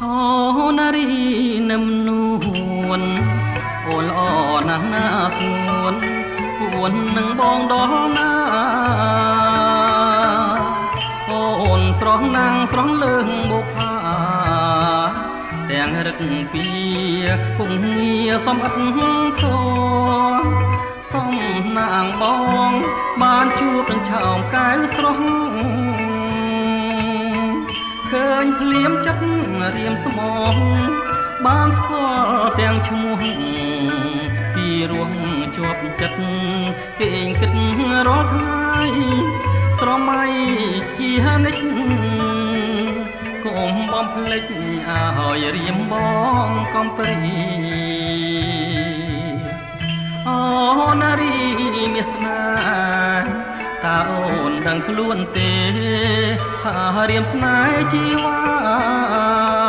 អូនារីនឹមនួនអូនល្អណាស់ណាស្ងួនពួននឹងបងដល់ណាអូនស្រស់ណាំងស្រស់លើងបុផាទាំងរឹកពីពុំងារសំអិតធោសំណាងបងបានជួបនឹងឆោមកែវស្រស់ឃើញភ្លៀមចិត្តរៀមស្មងបានស្គាល់ទាំងឈ្មោះពីរងជាប់ចិត្តគេងគិតរាល់ថ្ងៃស្រមៃជានិច្ចកុំបំភ្លេចឲ្យរៀមបងកំព្រីអូនារីមាសស្នេហ៍តើអូនដឹងខ្លួនទេថារៀមស្នេហ៍ជីវ៉ា